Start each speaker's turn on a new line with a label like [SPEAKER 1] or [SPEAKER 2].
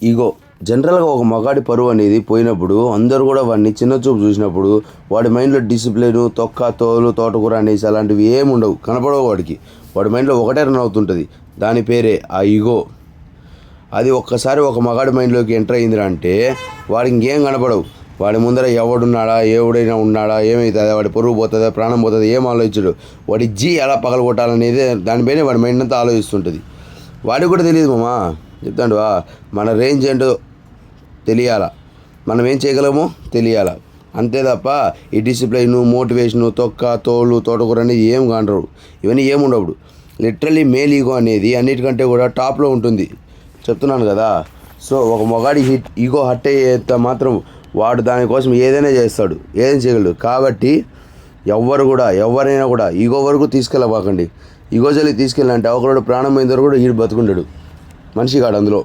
[SPEAKER 1] Ego జనరల్గా ఒక మగాడి పరువు అనేది పోయినప్పుడు అందరూ కూడా వాడిని చిన్న చూపు చూసినప్పుడు వాడి మైండ్లో డిసిప్లిన్ తొక్క తోలు తోటకూర అనేసి అలాంటివి ఏమి ఉండవు, కనపడవు వాడి మైండ్లో ఒకటే రన్ అవుతుంటుంది. దాని పేరే ఆ ఈగో. అది ఒక్కసారి ఒక మగాడి మైండ్లోకి ఎంటర్ అయిందిరా అంటే వాడికి ఇంకేం కనపడవు. వాడి ముందర ఎవడున్నాడా, ఎవడైనా ఉన్నాడా, ఏమవుతుందా, వాడి పరువు పోతుందా, ప్రాణం పోతుందా, ఏం ఆలోచించడు. వాడి ఎలా పగలగొట్టాలనేది దానిపైనే వాడి మైండ్ అంతా ఆలోచిస్తుంటుంది. వాడికి కూడా తెలియదు మామా, చెప్తాడు మన రేంజ్ ఏంటో తెలియాలా, మనం ఏం చేయగలమో తెలియాలా, అంతే తప్ప ఈ డిసిప్లైను మోటివేషను తొక్క తోలు తోటకూర అనేది ఏం కానరు. ఇవన్నీ ఏముండవు. లిటరల్లీ మేల్ ఈగో అనేది అన్నిటికంటే కూడా టాప్లో ఉంటుంది, చెప్తున్నాను కదా. సో ఒక మొగాడి ఈగో హట్ అయ్యేంత మాత్రం వాడు దానికోసం ఏదైనా చేస్తాడు, ఏదైనా చేయగలడు. కాబట్టి ఎవరైనా కూడా ఈగో వరకు తీసుకెళ్ళబాకండి. ఈగో జల్లి తీసుకెళ్ళాలంటే ఒకరోడు ప్రాణం పోయిన వరకు కూడా ఈడు బతుకుంటాడు, మనిషి కాడు అందులో.